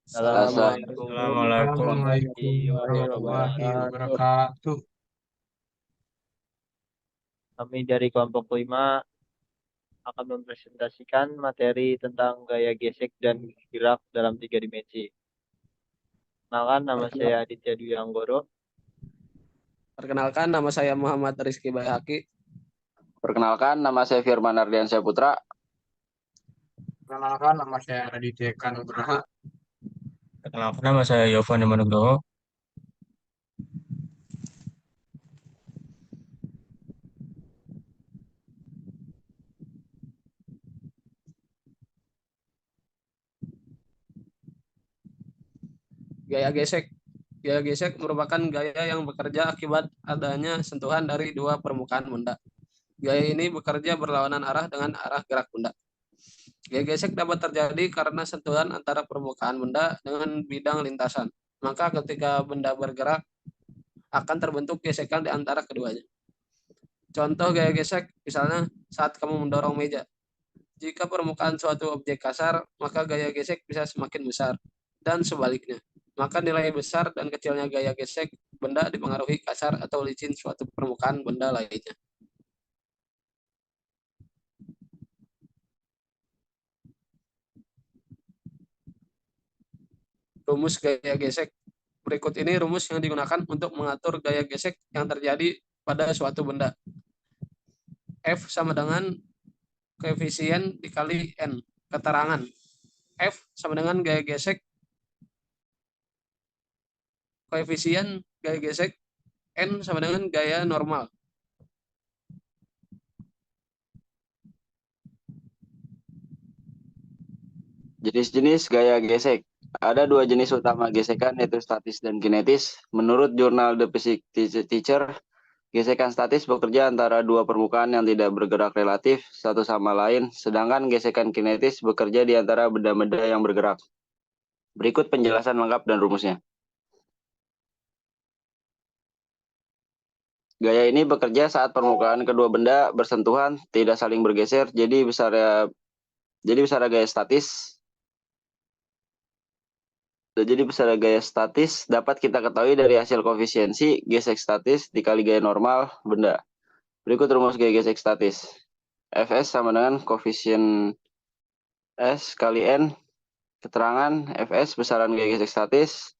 Assalamualaikum Assalamualaikum Assalamualaikum warahmatullahi warahmatullahi wabarakatuh. wabarakatuh. Kami dari kelompok 5 akan mempresentasikan materi tentang gaya gesek dan gerak dalam 3 dimensi. Kenalkan, nama saya Perkenal- Aditya Dwi Anggoro. Perkenalkan, nama saya Muhammad Rizky Bayhaki. Perkenalkan, nama saya Firman Ardiansyah Putra. Perkenalkan, nama saya Raditya Kanugraha. Kenalkan nama saya Yovan Nugroho. Gaya gesek. Gaya gesek merupakan gaya yang bekerja akibat adanya sentuhan dari dua permukaan benda. Gaya ini bekerja berlawanan arah dengan arah gerak benda. Gaya gesek dapat terjadi karena sentuhan antara permukaan benda dengan bidang lintasan. Maka ketika benda bergerak, akan terbentuk gesekan di antara keduanya. Contoh gaya gesek, misalnya saat kamu mendorong meja. Jika permukaan suatu objek kasar, maka gaya gesek bisa semakin besar, dan sebaliknya. Maka nilai besar dan kecilnya gaya gesek benda dipengaruhi kasar atau licin suatu permukaan benda lainnya. Rumus gaya gesek. Berikut ini rumus yang digunakan untuk mengatur gaya gesek yang terjadi pada suatu benda. F sama dengan koefisien dikali N. Keterangan. F sama dengan gaya gesek, koefisien gaya gesek, N sama dengan gaya normal. Jenis-jenis gaya gesek. Ada dua jenis utama gesekan, yaitu statis dan kinetis. Menurut jurnal The Physics Teacher, gesekan statis bekerja antara dua permukaan yang tidak bergerak relatif satu sama lain, sedangkan gesekan kinetis bekerja di antara benda-benda yang bergerak. Berikut penjelasan lengkap dan rumusnya. Gaya ini bekerja saat permukaan kedua benda bersentuhan, tidak saling bergeser, jadi besar gaya statis. Jadi besar gaya statis dapat kita ketahui dari hasil koefisiensi gesek statis dikali gaya normal benda. Berikut rumus gaya gesek statis. Fs sama dengan koefisien S kali N. Keterangan Fs besaran gaya gesek statis.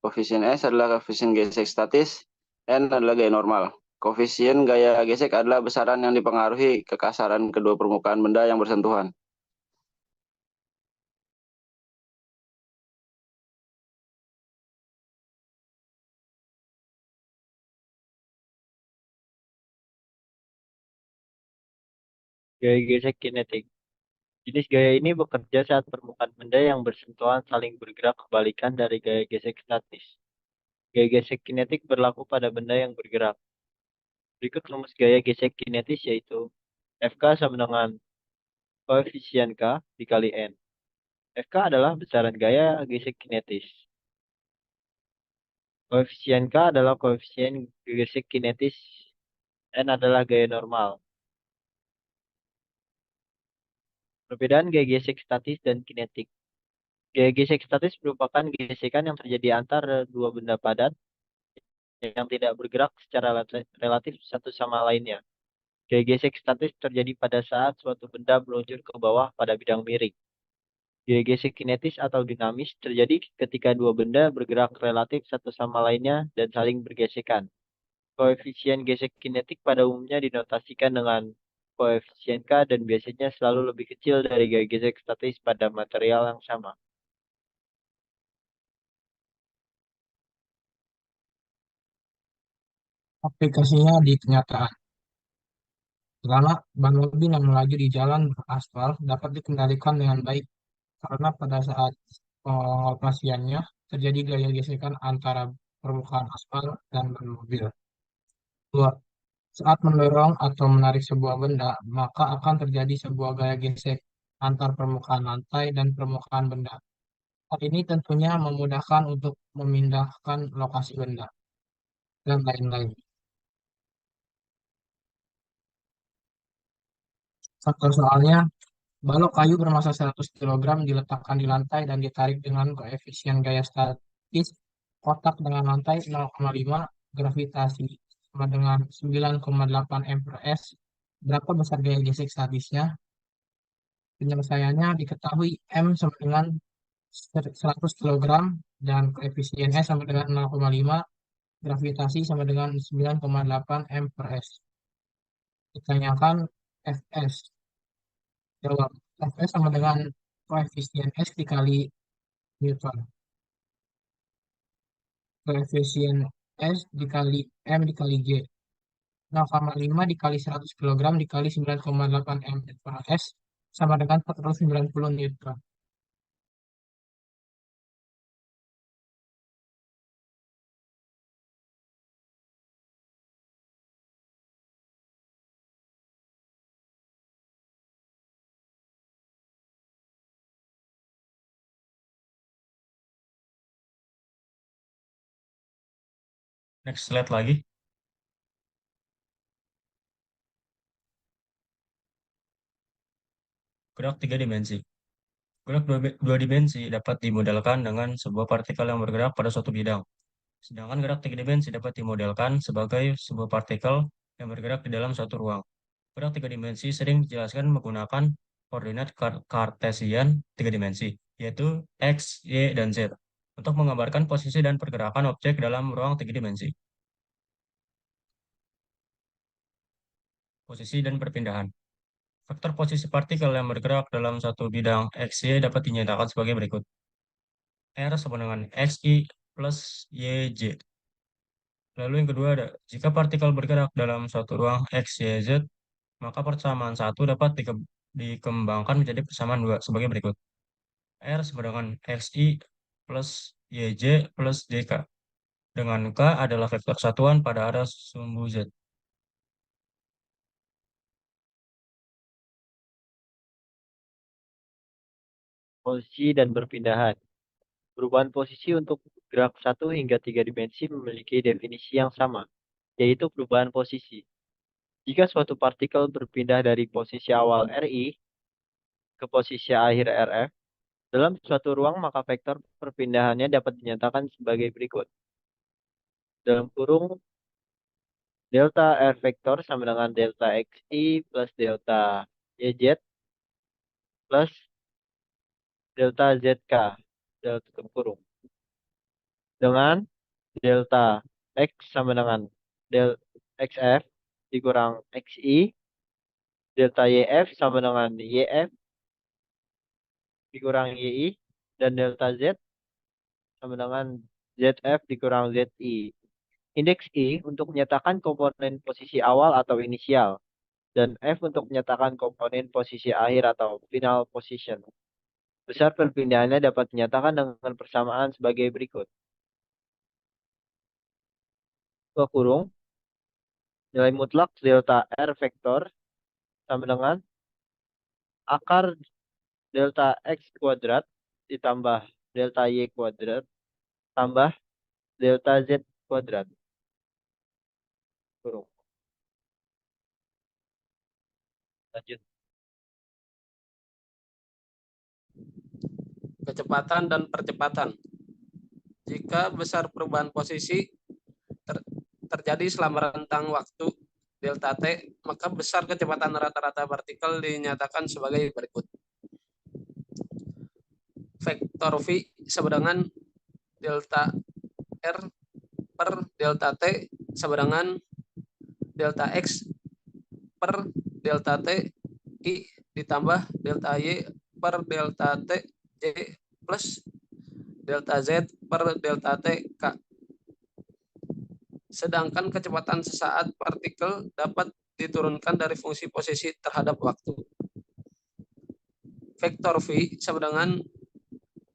Koefisien S adalah koefisien gesek statis. N adalah gaya normal. Koefisien gaya gesek adalah besaran yang dipengaruhi kekasaran kedua permukaan benda yang bersentuhan. Gaya gesek kinetik. Jenis gaya ini bekerja saat permukaan benda yang bersentuhan saling bergerak kebalikan dari gaya gesek statis. Gaya gesek kinetik berlaku pada benda yang bergerak. Berikut rumus gaya gesek kinetis, yaitu Fk sama dengan koefisien K dikali N. Fk adalah besaran gaya gesek kinetis. Koefisien K adalah koefisien gesek kinetis. N adalah gaya normal. Perbedaan gaya gesek statis dan kinetik. Gaya gesek statis merupakan gesekan yang terjadi antara dua benda padat yang tidak bergerak secara relatif satu sama lainnya. Gaya gesek statis terjadi pada saat suatu benda meluncur ke bawah pada bidang miring. Gaya gesek kinetis atau dinamis terjadi ketika dua benda bergerak relatif satu sama lainnya dan saling bergesekan. Koefisien gesek kinetik pada umumnya dinotasikan dengan koefisien K dan biasanya selalu lebih kecil dari gaya gesek statis pada material yang sama. Aplikasinya di kenyataan. Pertama, ban mobil yang melaju di jalan aspal dapat dikendalikan dengan baik karena pada saat pengoperasiannya terjadi gaya gesekan antara permukaan aspal dan ban mobil. Dua, saat mendorong atau menarik sebuah benda, maka akan terjadi sebuah gaya gesek antar permukaan lantai dan permukaan benda. Hal ini tentunya memudahkan untuk memindahkan lokasi benda dan lain-lain. Contoh soalnya, Balok kayu bermassa 100 kg diletakkan di lantai dan ditarik dengan koefisien gaya statis kotak dengan lantai 0,5 gravitasi sama dengan 9,8 M per S. Berapa besar gaya gesek statisnya? Penyelesaiannya diketahui M sama dengan 100 kg dan koefisien S sama dengan 0,5, gravitasi sama dengan 9,8 M per S. Ditanyakan Fs. Jawab. Fs sama dengan koefisien S dikali Newton. Koefisien S dikali M dikali J. 0,5 dikali 100 kg dikali 9,8 M per S sama dengan 490 Newton. Next slide lagi. Gerak 3 dimensi. Gerak dua dimensi dapat dimodelkan dengan sebuah partikel yang bergerak pada suatu bidang. Sedangkan gerak 3 dimensi dapat dimodelkan sebagai sebuah partikel yang bergerak di dalam suatu ruang. Gerak 3 dimensi sering dijelaskan menggunakan koordinat kartesian 3 dimensi, yaitu X, Y, dan Z, untuk menggambarkan posisi dan pergerakan objek dalam ruang 3 dimensi. Posisi dan perpindahan. Vektor posisi partikel yang bergerak dalam satu bidang XY dapat dinyatakan sebagai berikut. R sama dengan XI plus YJ. Lalu yang kedua ada, jika partikel bergerak dalam suatu ruang X, Y, Z, maka persamaan 1 dapat dikembangkan menjadi persamaan 2 sebagai berikut. R sama dengan XI plus YJ plus JK. Dengan K adalah vektor satuan pada arah sumbu Z. Posisi dan perpindahan. Perubahan posisi untuk gerak 1 hingga 3 dimensi memiliki definisi yang sama, yaitu perubahan posisi. Jika suatu partikel berpindah dari posisi awal RI ke posisi akhir RF, dalam suatu ruang maka vektor perpindahannya dapat dinyatakan sebagai berikut. Dalam kurung, delta R vektor sama dengan delta XI plus delta YZ plus delta ZK, dalam tutup kurung. Dengan delta X sama dengan del XF dikurang XI, delta YF sama dengan YF dikurang YI, dan delta Z sama dengan ZF dikurang ZI. Indeks I untuk menyatakan komponen posisi awal atau inisial, dan F untuk menyatakan komponen posisi akhir atau final position. Besar perpindahannya dapat dinyatakan dengan persamaan sebagai berikut. Buka kurung, nilai mutlak delta R vektor sama dengan akar delta X kuadrat ditambah delta Y kuadrat tambah delta Z kuadrat. Kurung. Lanjut. Kecepatan dan percepatan. Jika besar perubahan posisi terjadi selama rentang waktu delta T, maka besar kecepatan rata-rata partikel dinyatakan sebagai berikut. Vektor V sama dengan delta R per delta T sama dengan delta X per delta T I ditambah delta Y per delta T J plus delta Z per delta T K. Sedangkan kecepatan sesaat partikel dapat diturunkan dari fungsi posisi terhadap waktu. Vektor V sama dengan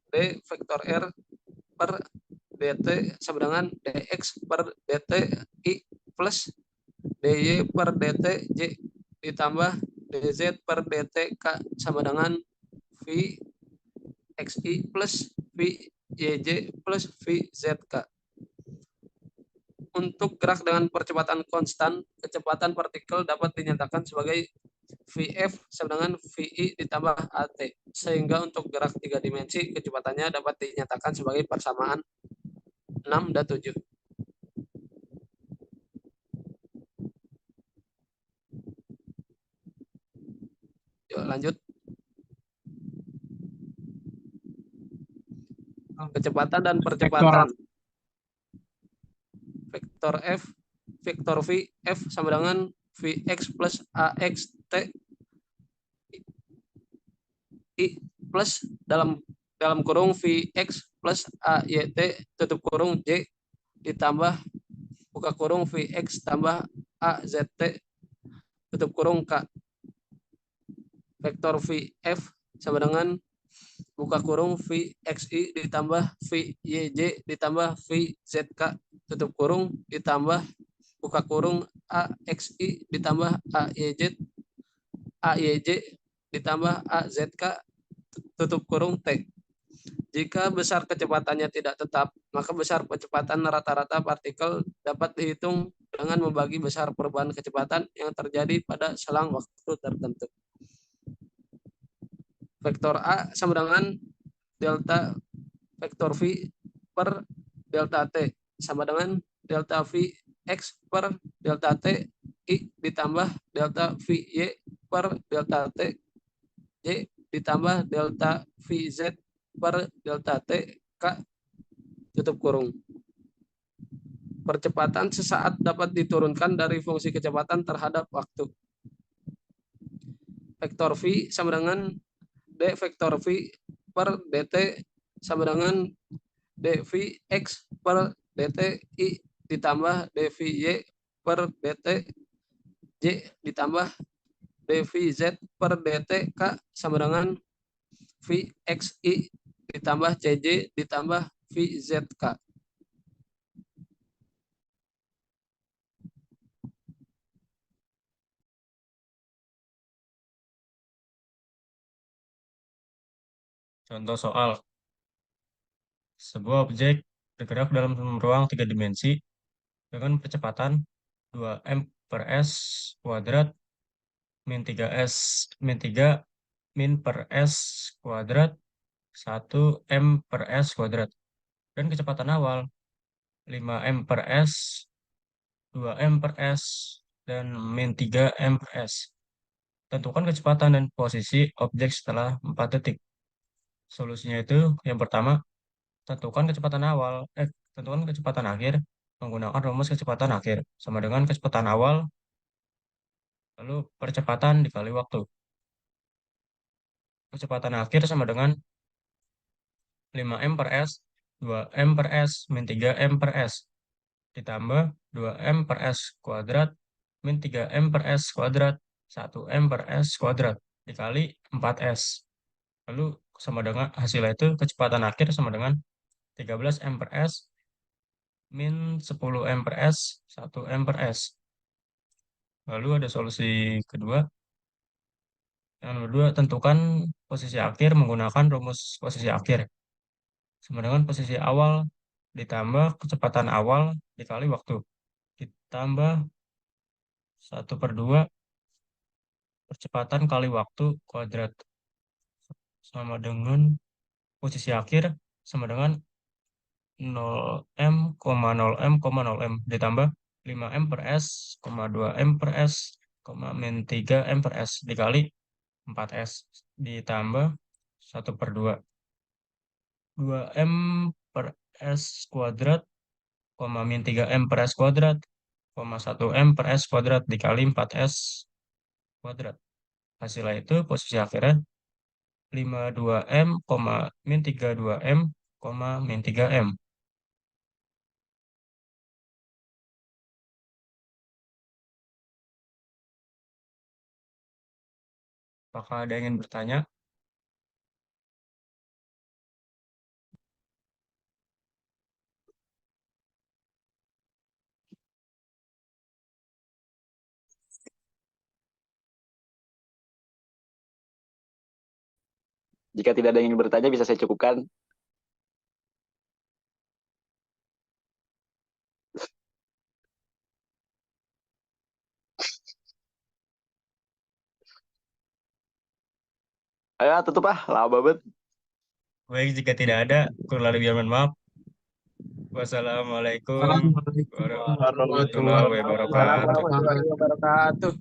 D vektor R per dt sama dengan dx per dt I plus dy per dt J ditambah dz per dt K sama dengan V xi plus V yj plus V zk. Untuk gerak dengan percepatan konstan, kecepatan partikel dapat dinyatakan sebagai VF sama dengan VI ditambah AT. Sehingga untuk gerak 3 dimensi kecepatannya dapat dinyatakan sebagai persamaan 6 dan 7. Yuk lanjut. Kecepatan dan percepatan. Vektor F, vektor V, F sama dengan Vx plus Ax T I plus dalam kurung Vx plus AYT tutup kurung J ditambah buka kurung Vx tambah AZT tutup kurung K. Vektor Vf sama dengan buka kurung Vxi ditambah Vyj ditambah Vzk tutup kurung ditambah buka kurung AXI ditambah AYJ ditambah AZK tutup kurung T. Jika besar kecepatannya tidak tetap, maka besar kecepatan rata-rata partikel dapat dihitung dengan membagi besar perubahan kecepatan yang terjadi pada selang waktu tertentu. Vektor A sama dengan delta vektor V per delta T sama dengan delta V X per delta T I ditambah delta V Y per delta T Y ditambah delta V Z per delta T K tutup kurung. Percepatan sesaat dapat diturunkan dari fungsi kecepatan terhadap waktu. Vektor V sama dengan D vektor V per dt sama dengan dvx per dt I ditambah dvy per dt j ditambah dvz per dt k sama dengan vxi ditambah cj ditambah vzk. Contoh soal. Sebuah objek bergerak dalam ruang 3 dimensi dengan percepatan 2m per s kuadrat min 3s min 3 min per s kuadrat 1m per s kuadrat. Dan kecepatan awal 5m per s, 2m per s, dan min 3m per s. Tentukan kecepatan dan posisi objek setelah 4 detik. Solusinya itu yang pertama, tentukan kecepatan akhir menggunakan rumus kecepatan akhir sama dengan kecepatan awal lalu percepatan dikali waktu. Kecepatan akhir sama dengan 5m per s, 2m per s, min 3m per s ditambah 2m per s kuadrat min 3m per s kuadrat 1m per s kuadrat dikali 4s. Lalu sama dengan hasilnya itu kecepatan akhir sama dengan 13m per s min 10m per s 1m per s. Lalu ada solusi kedua. Yang kedua, tentukan posisi akhir menggunakan rumus posisi akhir. Sama dengan posisi awal ditambah kecepatan awal dikali waktu. Ditambah 1/2 percepatan kali waktu kuadrat. Sama dengan posisi akhir sama dengan 0m, 0m, 0m ditambah 5m per s, 2m per s, min 3m per s dikali 4s ditambah 1/2 2m per s kuadrat, min 3m per s kuadrat, 1m per s kuadrat dikali 4s kuadrat. Hasilnya itu posisi akhirnya 52m, min 32m, min 3m. Apakah ada yang ingin bertanya? Jika tidak ada yang ingin bertanya, bisa saya cukupkan. Ayo tutup lama banget. Baik, jika tidak ada, kurang lebih mohon maaf. Wassalamualaikum Assalamualaikum warahmatullahi warahmatullahi Waalaikumsalam wabarakatuh. wabarakatuh. warahmatullahi wabarakatuh.